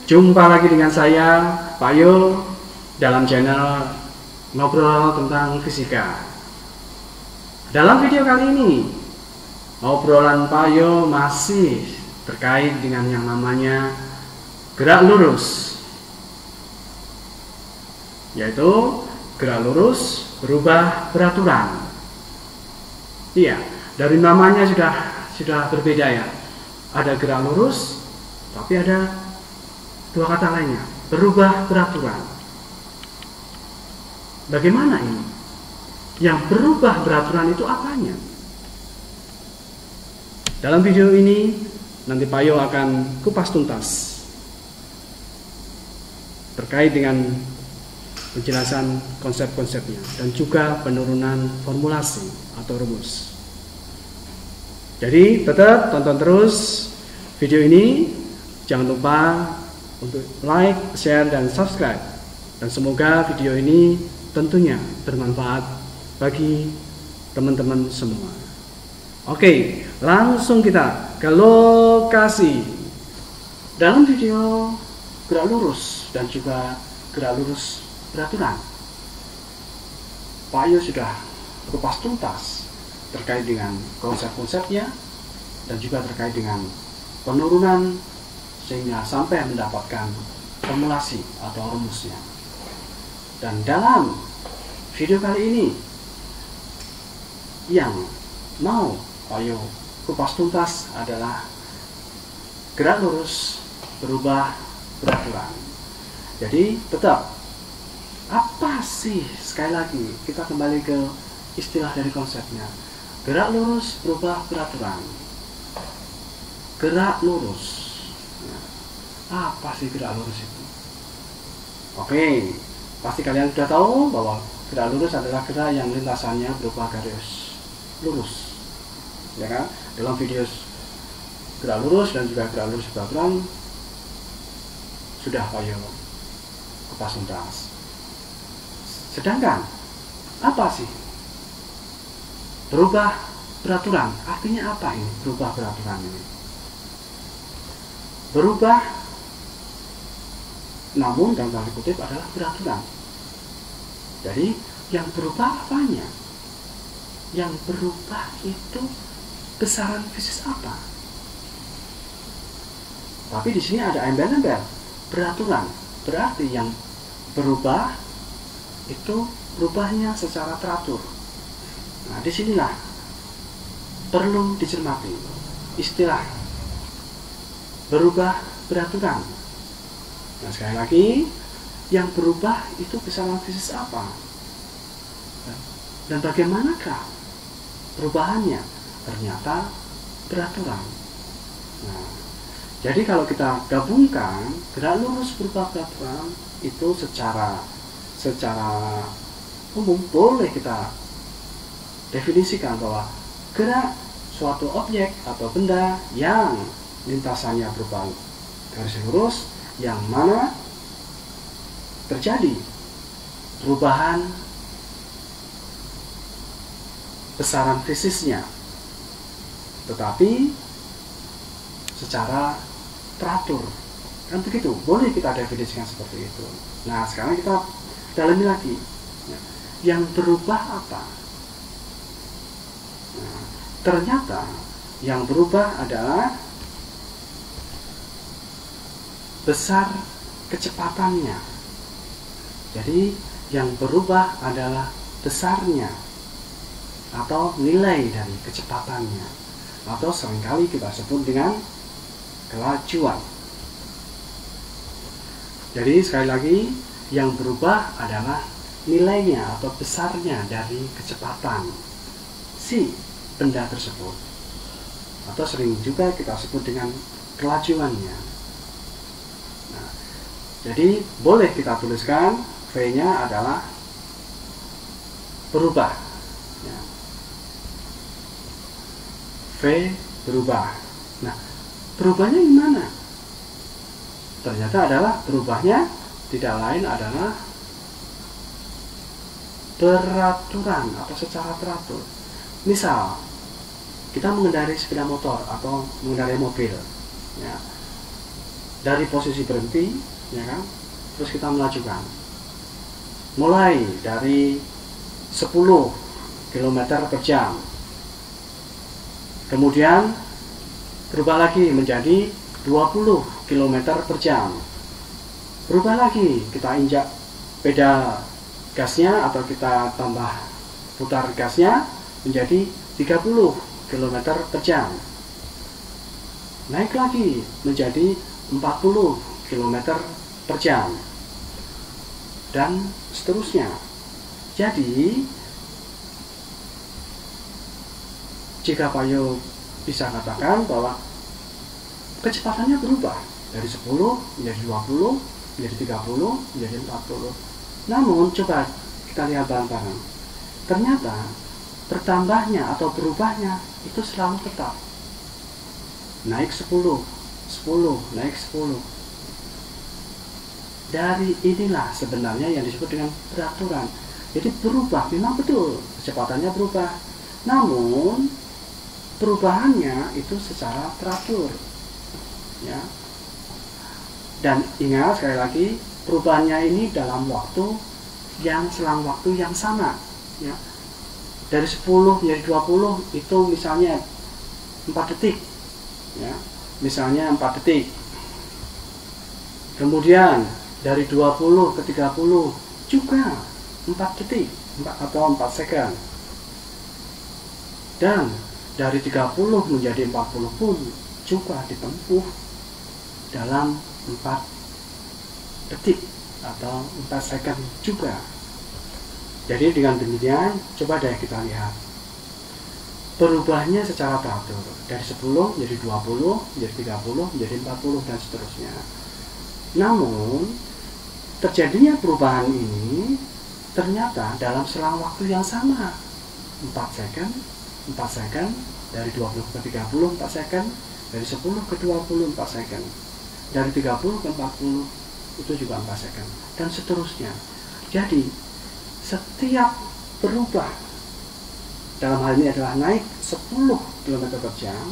Jumpa lagi dengan saya, Pak Yo, dalam channel Ngobrol tentang Fisika. Dalam video kali ini, obrolan Pak Yo masih terkait dengan yang namanya gerak lurus, yaitu gerak lurus berubah beraturan. Iya, dari namanya sudah berbeda ya. Ada gerak lurus, tapi ada dua kata lainnya, berubah beraturan. Bagaimana ini? Yang berubah beraturan itu apanya? Dalam video ini nanti Pak Yo akan kupas tuntas terkait dengan penjelasan konsep-konsepnya dan juga penurunan formulasi atau rumus. Jadi tetap tonton terus video ini. Jangan lupa untuk like, share, dan subscribe. Dan semoga video ini tentunya bermanfaat bagi teman-teman semua. Oke, langsung kita ke lokasi. Dalam video gerak lurus dan juga gerak lurus beraturan, Pak Yo sudah kupas tuntas terkait dengan konsep-konsepnya dan juga terkait dengan penurunan sehingga sampai mendapatkan formulasi atau rumusnya. Dan dalam video kali ini yang mau Pak Yo kupas tuntas adalah gerak lurus berubah beraturan. Jadi tetap, apa sih, sekali lagi kita kembali ke istilah dari konsepnya, gerak lurus berubah beraturan. Gerak lurus, apa sih gerak lurus itu? Oke, pasti kalian sudah tahu bahwa gerak lurus adalah gerak yang lintasannya berupa garis lurus, ya kan? Dalam video gerak lurus dan juga gerak lurus beraturan sudah Pak Yo kupas tuntas. Sedangkan apa sih berubah beraturan? Artinya apa ini berubah beraturan ini? Berubah, namun dalam tanda kutip adalah beraturan. Jadi yang berubah apanya? Yang berubah itu besaran fisis apa? Tapi di sini ada embel-embel beraturan, berarti yang berubah itu berubahnya secara teratur. Nah, disinilah perlu dicermati istilah berubah beraturan. Nah, sekali lagi, yang berubah itu besaran fisis apa? Dan bagaimanakah perubahannya? Ternyata beraturan. Nah, jadi kalau kita gabungkan gerak lurus berubah beraturan itu secara umum boleh kita definisikan bahwa gerak suatu objek atau benda yang lintasannya berupa garis lurus, yang mana terjadi perubahan besaran fisisnya, tetapi secara teratur, kan begitu, boleh kita definisikan seperti itu. Nah, sekarang kita dalami lagi, yang berubah apa? Nah, ternyata yang berubah adalah besar kecepatannya. Jadi yang berubah adalah besarnya atau nilai dari kecepatannya, atau seringkali kita sebut dengan kelajuan. Jadi sekali lagi, yang berubah adalah nilainya atau besarnya dari kecepatan si benda tersebut, atau sering juga kita sebut dengan kelajuannya. Jadi boleh kita tuliskan V-nya adalah berubah, ya. V berubah. Nah, berubahnya gimana? Ternyata adalah berubahnya tidak lain adalah beraturan atau secara teratur. Misal kita mengendarai sepeda motor atau mengendarai mobil, ya. dari posisi berhenti, ya kan, terus kita melajukan mulai dari 10 km per jam, kemudian berubah lagi menjadi 20 km per jam, berubah lagi, kita injak pedal gasnya atau kita tambah putar gasnya menjadi 30 km per jam, naik lagi menjadi 40 km per jam, dan seterusnya. Jadi jika Pak Yo bisa katakan bahwa kecepatannya berubah dari 10 menjadi 20 menjadi 30 menjadi 40. Namun coba kita lihat bareng-bareng, ternyata bertambahnya atau berubahnya itu selalu tetap. Naik 10, naik 10. Dari inilah sebenarnya yang disebut dengan peraturan. Jadi berubah, memang betul kecepatannya berubah, namun perubahannya itu secara teratur, ya. Dan ingat sekali lagi, perubahannya ini dalam selang waktu yang sama, ya. Dari 10 menjadi 20 itu misalnya 4 detik, ya. Misalnya 4 detik. Kemudian dari 20 ke 30 juga 4 detik atau 4 second. Dan dari 30 menjadi 40 pun juga ditempuh dalam 4 detik atau 4 second juga. Jadi dengan demikian, coba deh kita lihat perubahannya secara teratur dari 10 menjadi 20, menjadi 30, menjadi 40 dan seterusnya. Namun terjadinya perubahan ini ternyata dalam selang waktu yang sama, 4 second, 4 second, dari 20 ke 30 4 second, dari 10 ke 20 4 second, dari 30 ke 40 itu juga 4 second, dan seterusnya. Jadi setiap berubah, dalam hal ini adalah naik 10 km per jam,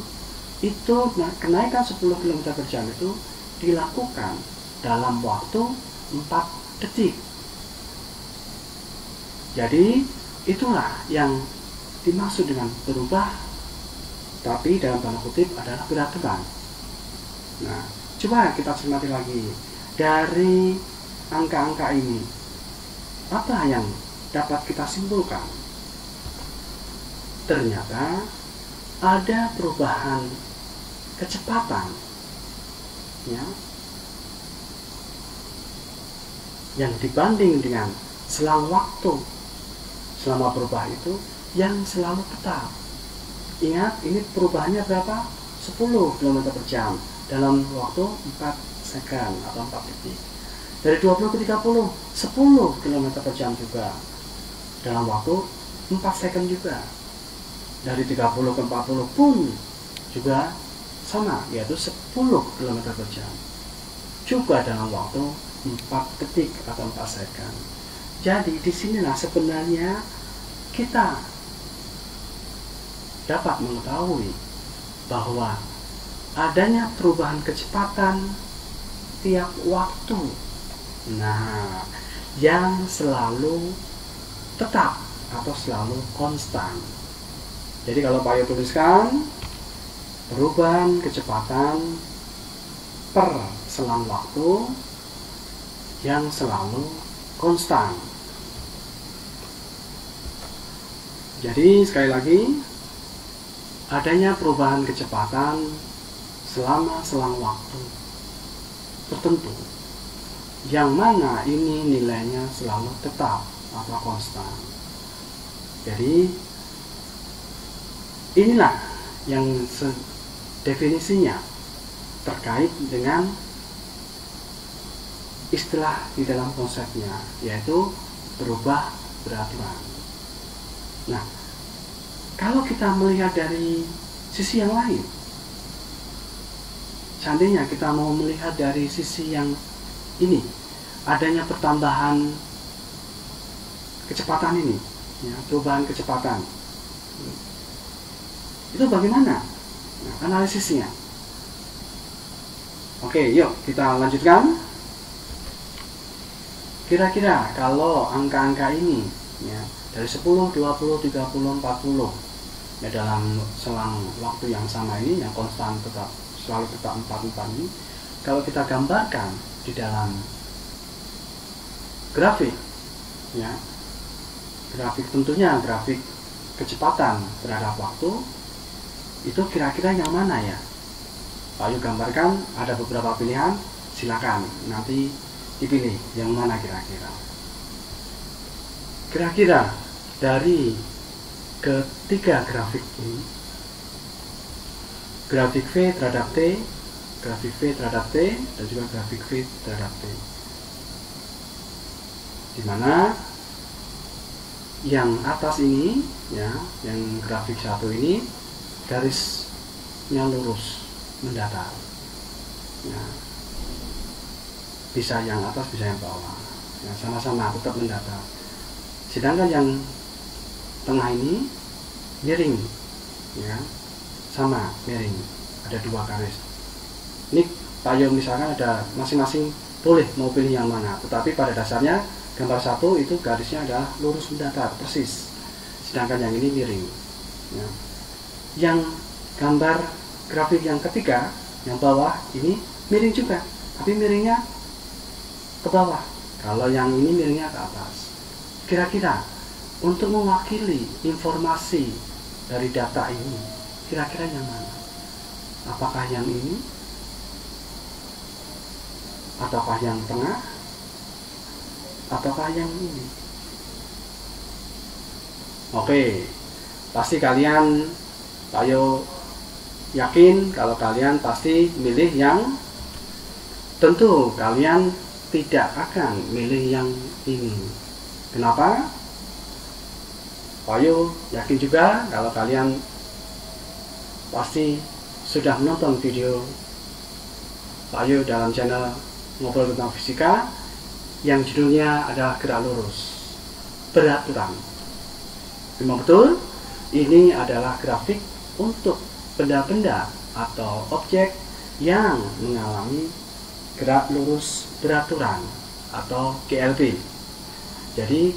itu kenaikan 10 km per jam itu dilakukan dalam waktu 4 detik. Jadi itulah yang dimaksud dengan berubah, tapi dalam tanda kutip adalah peraturan. Nah, coba kita cermati lagi dari angka-angka ini, apa yang dapat kita simpulkan? Ternyata ada perubahan kecepatan, ya, yang dibanding dengan selang waktu selama berubah itu yang selalu tetap. Ingat, ini perubahannya berapa? 10 km per jam dalam waktu 4 second atau 4 detik. Dari 20 ke 30, 10 km per jam juga dalam waktu 4 second juga. Dari 30 ke 40 pun juga sama, yaitu 10 km per jam juga dalam waktu 4 detik atau 4 second. Jadi disinilah sebenarnya kita dapat mengetahui bahwa adanya perubahan kecepatan tiap waktu, nah, yang selalu tetap atau selalu konstan. Jadi kalau Pak Yo tuliskan perubahan kecepatan per selang waktu yang selalu konstan. Jadi sekali lagi, adanya perubahan kecepatan selama selang waktu tertentu, yang mana ini nilainya selalu tetap atau konstan. Jadi inilah yang definisinya terkait dengan istilah di dalam konsepnya, yaitu berubah beraturan. Nah, kalau kita melihat dari sisi yang lain, seandainya kita mau melihat dari sisi yang ini, adanya pertambahan kecepatan ini, ya, perubahan kecepatan, itu bagaimana? Nah, analisisnya. Oke, yuk kita lanjutkan. Kira-kira kalau angka-angka ini ya, dari 10, 20, 30, 40 ya, dalam selang waktu yang sama ini, yang konstan tetap selalu tetap 44 ini, kalau kita gambarkan di dalam grafik ya, grafik tentunya grafik kecepatan terhadap waktu, itu kira-kira yang mana ya? Ayo gambarkan, ada beberapa pilihan, silakan nanti dipilih yang mana kira-kira. Kira-kira dari ketiga grafik ini, grafik V terhadap T, grafik V terhadap T, dan juga grafik V terhadap T, dimana yang atas ini ya, yang grafik 1 ini garisnya lurus mendatar ya, bisa yang atas bisa yang bawah ya, sama-sama tetap mendatar. Sedangkan yang tengah ini miring ya, sama miring, ada dua garis. Ini Payo misalkan ada masing-masing boleh mau pilih yang mana, tetapi pada dasarnya gambar 1 itu garisnya adalah lurus mendatar persis, sedangkan yang ini miring ya. Yang gambar grafik yang ketiga yang bawah ini miring juga, tapi miringnya ke bawah, kalau yang ini miringnya ke atas. Kira-kira untuk mewakili informasi dari data ini, kira-kira yang mana? Apakah yang ini? Ataukah yang tengah? Ataukah yang ini? Oke, pasti kalian, Payo yakin kalau kalian pasti milih yang, tentu kalian tidak akan milih yang ini. Kenapa? Payo yakin juga kalau kalian pasti sudah menonton video Payo dalam channel Ngobrol Tentang Fisika yang judulnya adalah gerak lurus beraturan. Memang betul, ini adalah grafik untuk benda-benda atau objek yang mengalami gerak lurus beraturan atau GLB. Jadi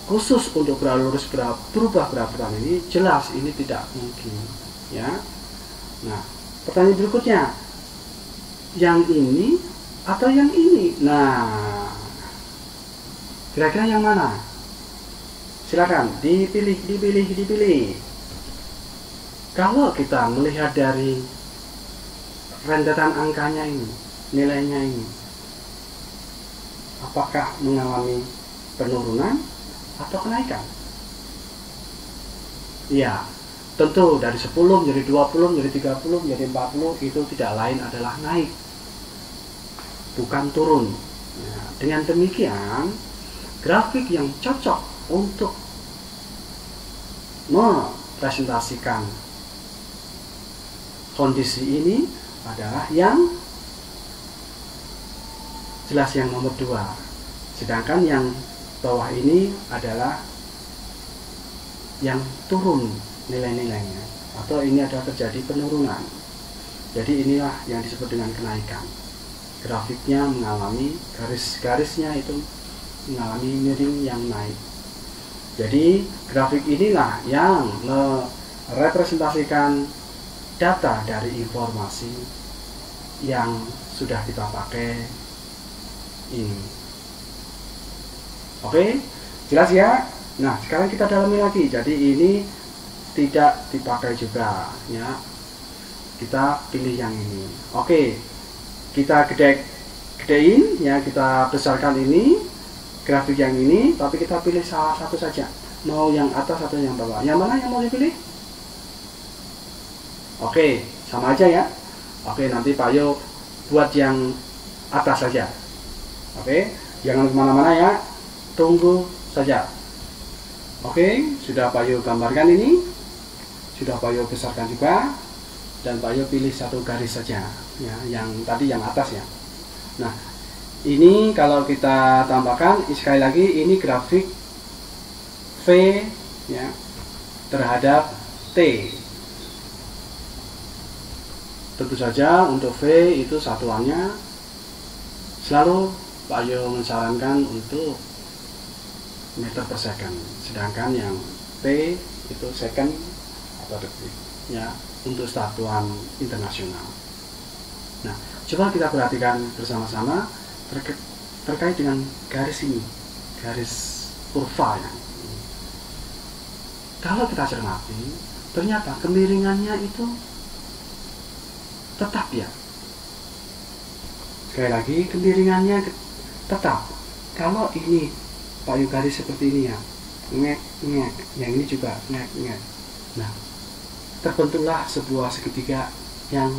khusus untuk gerak lurus berubah beraturan ini jelas ini tidak mungkin ya. Nah, pertanyaan berikutnya, yang ini atau yang ini? Nah, kira-kira yang mana? Silakan dipilih. Kalau kita melihat dari rentetan angkanya ini, nilainya ini, apakah mengalami penurunan atau kenaikan? Ya, tentu dari 10 menjadi 20, menjadi 30, menjadi 40 itu tidak lain adalah naik, bukan turun. Ya, dengan demikian, grafik yang cocok untuk merepresentasikan kondisi ini adalah yang jelas yang nomor 2. Sedangkan yang bawah ini adalah yang turun nilai-nilainya, atau ini adalah terjadi penurunan. Jadi inilah yang disebut dengan kenaikan. Grafiknya mengalami garis-garisnya itu mengalami miring yang naik. Jadi grafik inilah yang merepresentasikan data dari informasi yang sudah kita pakai ini. Oke, jelas ya? Nah, sekarang kita dalami lagi. Jadi ini tidak dipakai juga ya. Kita pilih yang ini. Oke, kita gedein ya, kita besarkan ini grafik yang ini, tapi kita pilih salah satu saja. Mau yang atas atau yang bawah? Yang mana yang mau dipilih? Oke, sama aja ya. Oke, nanti Payo buat yang atas saja. Oke, jangan kemana-mana ya. Tunggu saja. Oke, sudah Payo gambarkan ini. Sudah Payo besarkan juga. Dan Payo pilih satu garis saja. Ya, yang tadi yang atas ya. Nah, ini kalau kita tambahkan, sekali lagi ini grafik V ya terhadap T. tentu saja untuk V itu satuannya selalu Pak Yo mensarankan untuk meter per second, sedangkan yang P itu second atau detik ya untuk satuan internasional. Nah, coba kita perhatikan bersama-sama terkait dengan garis ini, garis kurva ya. Kalau kita cermati, ternyata kemiringannya itu tetap ya. Sekali lagi, kemiringannya tetap. Kalau ini Pak Yu garis seperti ini ya, ngek, yang ini juga ngek. Nah, terbentuklah sebuah segitiga yang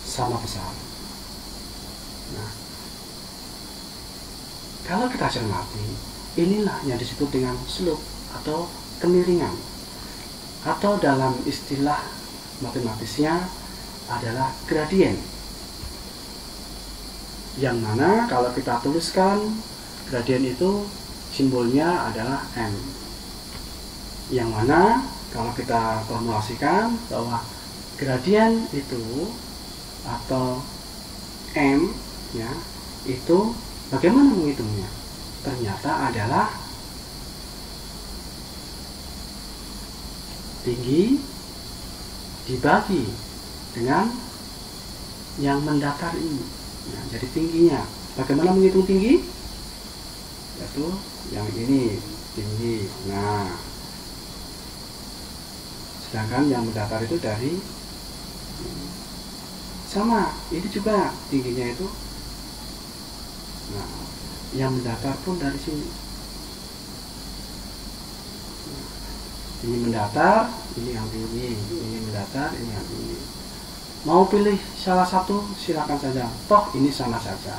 sama besar. Nah, kalau kita cermati, inilah yang disebut dengan slope atau kemiringan, atau dalam istilah matematisnya adalah gradien, yang mana kalau kita tuliskan gradien itu simbolnya adalah M, yang mana kalau kita formulasikan bahwa gradien itu atau M ya, itu bagaimana menghitungnya? Ternyata adalah tinggi dibagi dengan yang mendatar ini. Nah, jadi tingginya, bagaimana menghitung tinggi? Yaitu yang ini tinggi. Nah, sedangkan yang mendatar itu dari sama, ini juga tingginya itu. Nah, yang mendatar pun dari sini. Ini mendatar, ini yang tinggi, ini mendatar, ini yang tinggi. Mau pilih salah satu silakan saja, toh ini sama saja.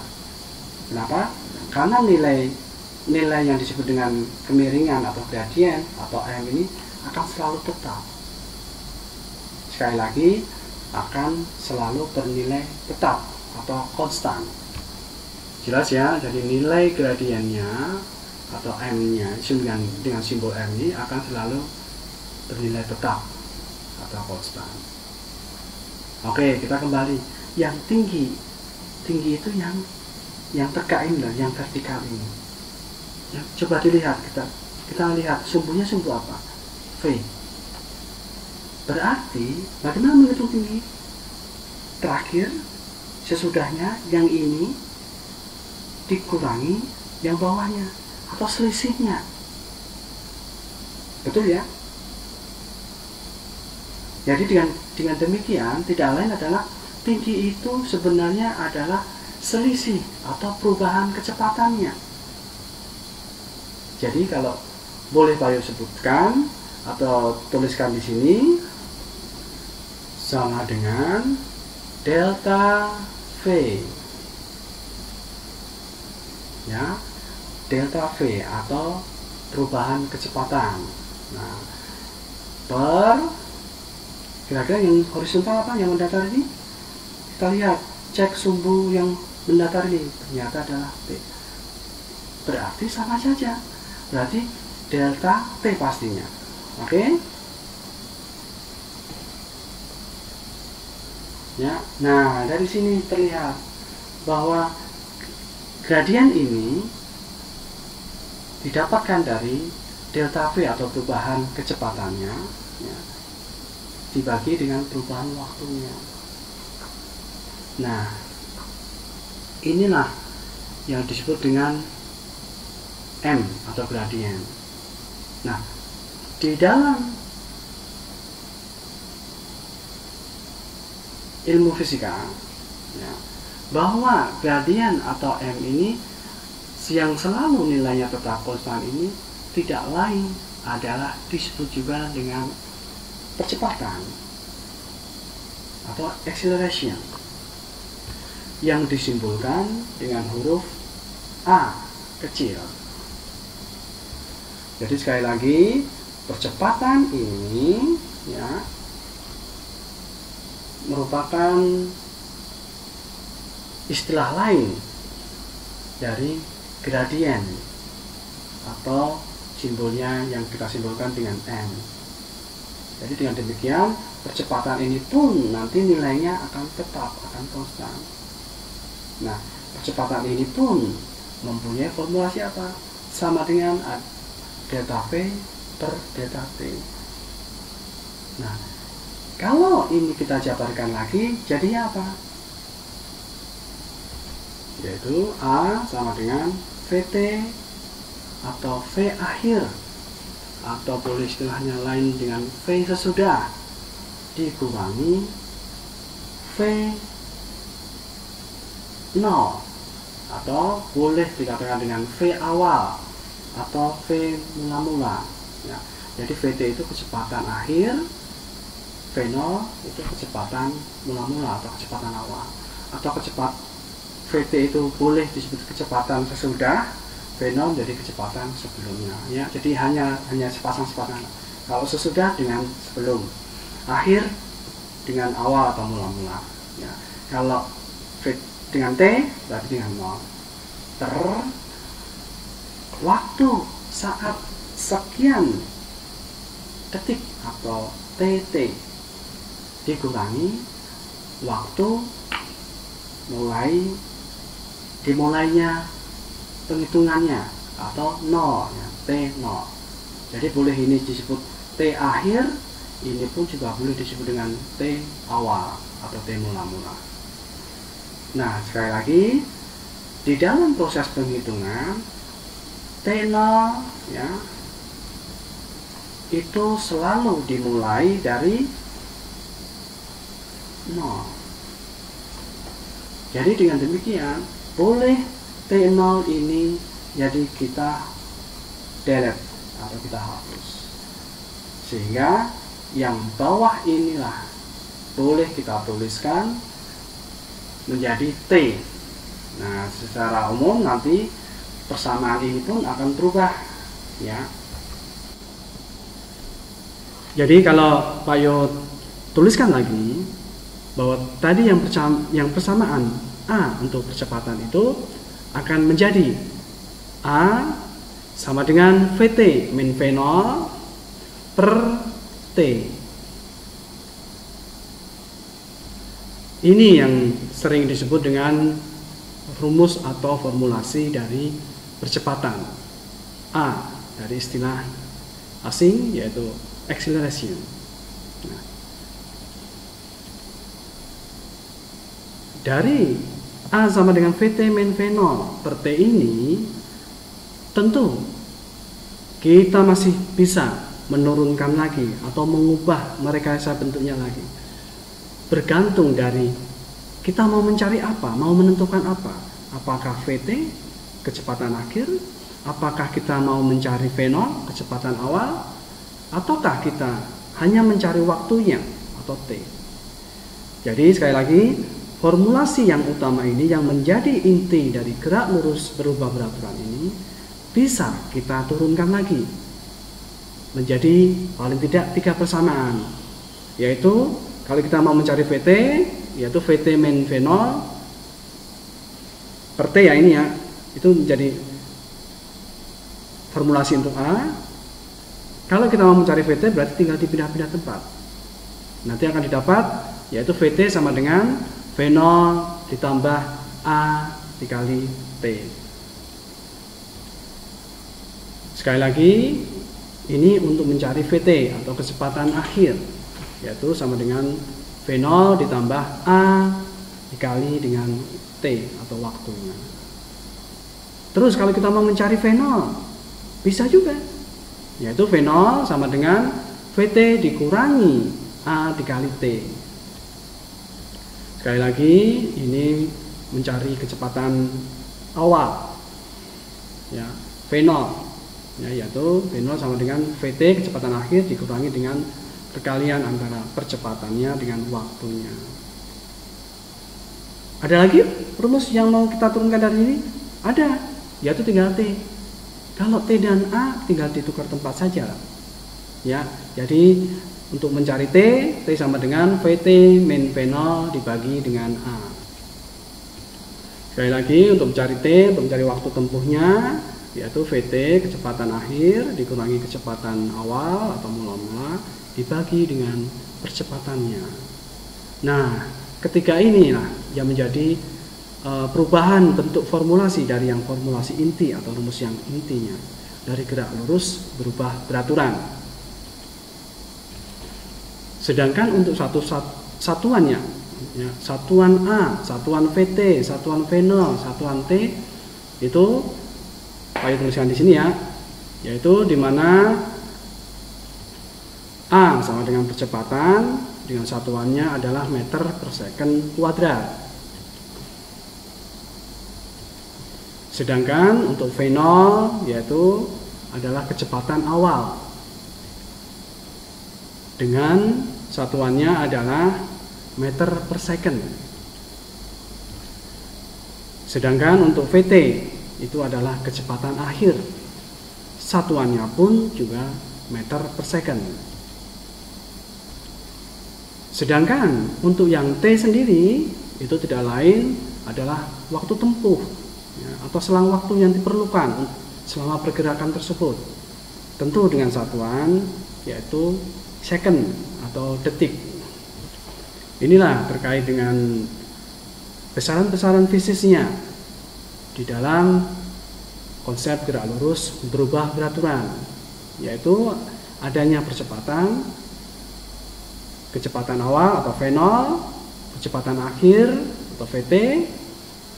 Kenapa? Karena nilai yang disebut dengan kemiringan atau gradien atau M ini akan selalu tetap. Sekali lagi, akan selalu bernilai tetap atau konstan. Jelas ya, jadi nilai gradiennya atau M-nya dengan simbol M ini akan selalu bernilai tetap atau konstan. Oke, kita kembali. Yang tinggi itu yang tegak ini, yang vertikal ini. Ya, coba dilihat, kita lihat sumbunya sumbu apa? V. Berarti bagaimana menghitung tinggi? Terakhir, sesudahnya yang ini dikurangi yang bawahnya atau selisihnya. Betul ya? Jadi dengan demikian tidak lain adalah tinggi itu sebenarnya adalah selisih atau perubahan kecepatannya. Jadi kalau boleh Pak Yo sebutkan atau tuliskan di sini sama dengan delta V. Ya, delta V atau perubahan kecepatan. Nah, per kira-kira yang horizontal apa yang mendatar ini? Kita lihat, cek sumbu yang mendatar ini, ternyata adalah P. Berarti sama saja. Berarti delta T pastinya. Oke? Ya. Nah, dari sini terlihat bahwa gradien ini didapatkan dari delta V atau perubahan kecepatannya ya, dibagi dengan perubahan waktunya. Nah, inilah yang disebut dengan M atau gradien. Nah, di dalam ilmu fisika ya, bahwa gradien atau M ini yang selalu nilainya tetap konstan ini tidak lain adalah disebut juga dengan percepatan atau acceleration yang disimbolkan dengan huruf A kecil. Jadi sekali lagi, percepatan ini ya merupakan istilah lain dari gradien atau simbolnya yang kita simbolkan dengan M. Jadi dengan demikian percepatan ini pun nanti nilainya akan tetap, akan konstan. Nah, percepatan ini pun mempunyai formulasi apa? Sama dengan delta V per delta T. Nah, kalau ini kita jabarkan lagi, jadinya apa? Yaitu A sama dengan VT atau V akhir, atau boleh istilahnya lain dengan V sesudah, dikurangi V 0, atau boleh dikatakan dengan V awal atau V mula-mula ya. Jadi VT itu kecepatan akhir, V0 itu kecepatan mula-mula atau kecepatan awal, atau VT itu boleh disebut kecepatan sesudah, V0 jadi kecepatan sebelumnya ya. Jadi hanya sepasang-sepasang. Kalau sesudah dengan sebelum, akhir dengan awal atau mula-mula ya. Kalau V dengan T berarti dengan 0. Waktu saat sekian detik atau TT dikurangi waktu dimulainya penghitungannya atau 0 ya, T0. Jadi boleh ini disebut T akhir, ini pun juga boleh disebut dengan T awal atau T mula-mula. Nah, sekali lagi di dalam proses penghitungan T0 ya itu selalu dimulai dari 0. Jadi dengan demikian boleh T0 ini jadi kita delete atau kita hapus, sehingga yang bawah inilah boleh kita tuliskan menjadi T. Nah, secara umum nanti persamaan ini pun akan berubah ya. Jadi kalau Pak Yo tuliskan lagi bahwa tadi yang persamaan A untuk percepatan itu akan menjadi A sama dengan VT min V0 per T. Ini yang sering disebut dengan rumus atau formulasi dari percepatan. A dari istilah asing yaitu acceleration. Nah, dari A sama dengan VT min V0 per T ini tentu kita masih bisa menurunkan lagi atau mengubah merekayasa bentuknya lagi, bergantung dari kita mau mencari apa, mau menentukan apa. Apakah VT kecepatan akhir, apakah kita mau mencari V0 kecepatan awal, ataukah kita hanya mencari waktunya atau T. Jadi sekali lagi formulasi yang utama ini yang menjadi inti dari gerak lurus berubah beraturan ini bisa kita turunkan lagi menjadi paling tidak 3 persamaan, yaitu kalau kita mau mencari VT yaitu VT min V0 per T ya, ini ya, itu menjadi formulasi untuk A. Kalau kita mau mencari VT berarti tinggal dipindah-pindah tempat, nanti akan didapat yaitu VT sama dengan V0 ditambah A dikali T. Sekali lagi ini untuk mencari VT atau kecepatan akhir, yaitu sama dengan V0 ditambah A dikali dengan T atau waktunya. Terus kalau kita mau mencari V0 bisa juga, yaitu V0 sama dengan VT dikurangi A dikali T. Sekali lagi ini mencari kecepatan awal ya, V0 ya, yaitu V0 sama dengan VT kecepatan akhir dikurangi dengan perkalian antara percepatannya dengan waktunya. Ada lagi rumus yang mau kita turunkan dari ini? Ada, yaitu tinggal T. Kalau T dan A tinggal ditukar tempat saja ya. Jadi untuk mencari T sama dengan VT min V0 dibagi dengan A. Sekali lagi untuk mencari T, untuk mencari waktu tempuhnya, yaitu VT kecepatan akhir dikurangi kecepatan awal atau mula-mula dibagi dengan percepatannya. Nah, ketiga inilah yang menjadi perubahan bentuk formulasi dari yang formulasi inti atau rumus yang intinya dari gerak lurus berubah beraturan. Sedangkan untuk satuannya, ya, satuan A, satuan VT, satuan V0, satuan T itu saya tuliskan di sini ya, yaitu di mana A sama dengan percepatan dengan satuannya adalah meter per second kuadrat. Sedangkan untuk V0 yaitu adalah kecepatan awal dengan satuannya adalah meter per second. Sedangkan untuk VT itu adalah kecepatan akhir, satuannya pun juga meter per second. Sedangkan untuk yang T sendiri itu tidak lain adalah waktu tempuh, ya, atau selang waktu yang diperlukan selama pergerakan tersebut, tentu dengan satuan yaitu second atau detik. Inilah terkait dengan besaran-besaran fisiknya di dalam konsep gerak lurus berubah beraturan, yaitu adanya percepatan, kecepatan awal atau V0, kecepatan akhir atau VT,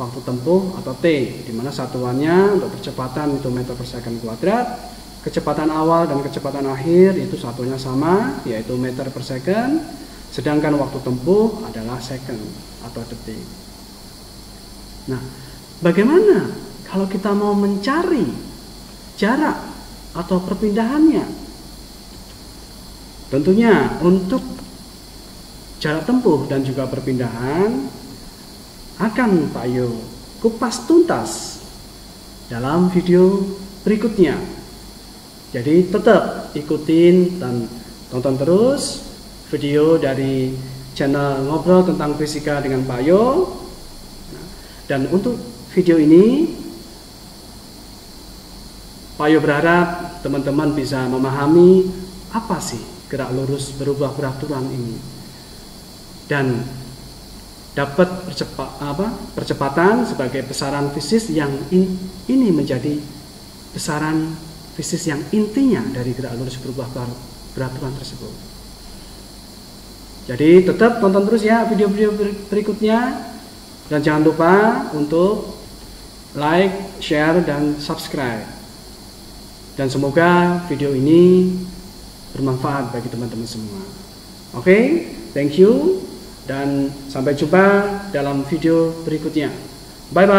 waktu tempuh atau T, di mana satuannya untuk percepatan itu meter per second kuadrat, kecepatan awal dan kecepatan akhir itu satunya sama, yaitu meter per second, sedangkan waktu tempuh adalah second atau detik. Nah, bagaimana kalau kita mau mencari jarak atau perpindahannya? Tentunya untuk jarak tempuh dan juga perpindahan akan Pak Yo kupas tuntas dalam video berikutnya. Jadi tetap ikutin dan tonton terus video dari channel Ngobrol Tentang Fisika dengan Pak Yo. Dan untuk video ini Pak Yo berharap teman-teman bisa memahami apa sih gerak lurus berubah beraturan ini, dan dapat percepatan sebagai besaran fisik yang ini menjadi besaran fisik yang intinya dari gerak lurus berubah beraturan tersebut. Jadi tetap tonton terus ya video-video berikutnya, dan jangan lupa untuk like, share, dan subscribe. Dan semoga video ini bermanfaat bagi teman-teman semua. Oke, thank you. Dan sampai jumpa dalam video berikutnya. Bye bye.